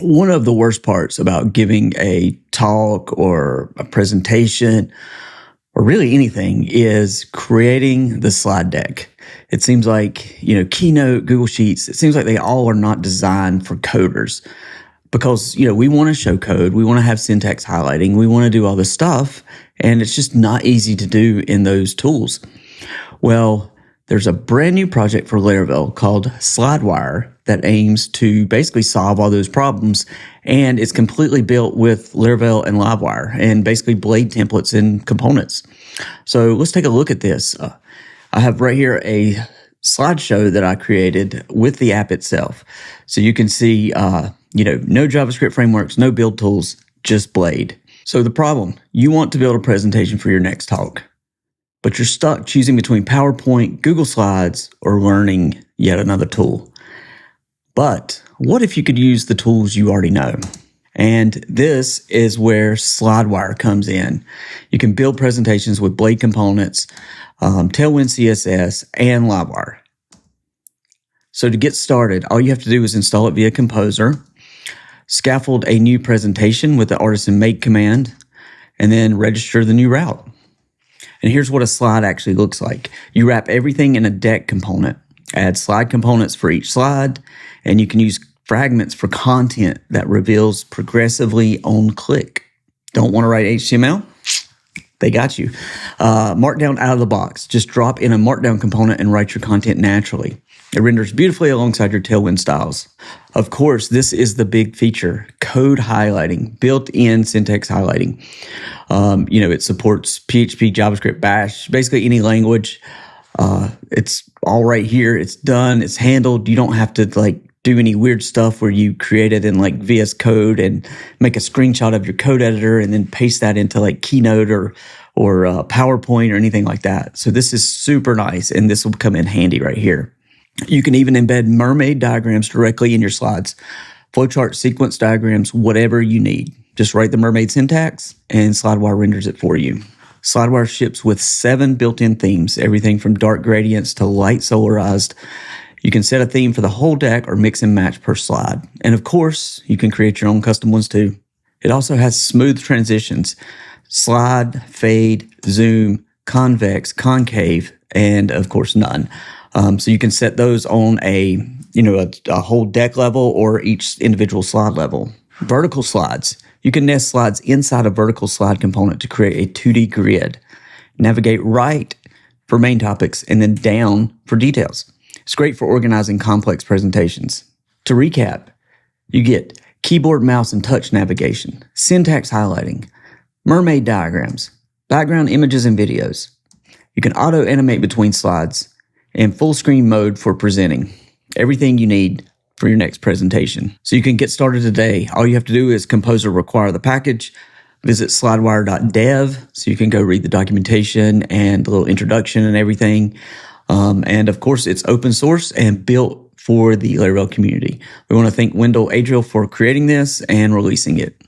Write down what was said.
One of the worst parts about giving a talk or a presentation or really anything is creating the slide deck. It seems like, Keynote, Google Sheets, it seems like they all are not designed for coders because, we want to show code. We want to have syntax highlighting. We want to do all this stuff. And it's just not easy to do in those tools. Well, there's a brand new project for Laravel called SlideWire that aims to basically solve all those problems. And it's completely built with Laravel and Livewire and basically blade templates and components. So let's take a look at this. I have right here a slideshow that I created with the app itself. So you can see, no JavaScript frameworks, no build tools, just Blade. So the problem, you want to build a presentation for your next talk, but you're stuck choosing between PowerPoint, Google Slides, or learning yet another tool. But what if you could use the tools you already know? And this is where SlideWire comes in. You can build presentations with Blade components, Tailwind CSS, and Livewire. So to get started, all you have to do is install it via Composer, scaffold a new presentation with the artisan make command, and then register the new route. And here's what a slide actually looks like. You wrap everything in a deck component, add slide components for each slide, and you can use fragments for content that reveals progressively on click. Don't want to write HTML? They got you. Markdown out of the box. Just drop in a Markdown component and write your content naturally. It renders beautifully alongside your Tailwind styles. Of course, this is the big feature, code highlighting, built-in syntax highlighting. It supports PHP, JavaScript, Bash, basically any language. It's all right here. It's done. It's handled. You don't have to do any weird stuff where you create it in VS Code and make a screenshot of your code editor and then paste that into Keynote or PowerPoint or anything like that. So this is super nice, and this will come in handy right here. You can even embed Mermaid diagrams directly in your slides, flowchart, sequence diagrams, whatever you need. Just write the Mermaid syntax and SlideWire renders it for you. SlideWire ships with 7 built-in themes, everything from dark gradients to light solarized. You can set a theme for the whole deck or mix and match per slide. And of course, you can create your own custom ones too. It also has smooth transitions, slide, fade, zoom, convex, concave, and of course none. So you can set those on a whole deck level or each individual slide level. Vertical slides. You can nest slides inside a vertical slide component to create a 2D grid. Navigate right for main topics and then down for details. It's great for organizing complex presentations. To recap, you get keyboard, mouse, and touch navigation, syntax highlighting, Mermaid diagrams, background images and videos. You can auto-animate between slides, and full screen mode for presenting. Everything you need for your next presentation. So you can get started today. All you have to do is Composer require the package, visit slidewire.dev so you can go read the documentation and the little introduction and everything. And of course, it's open source and built for the Laravel community. We want to thank Wendell Adriel for creating this and releasing it.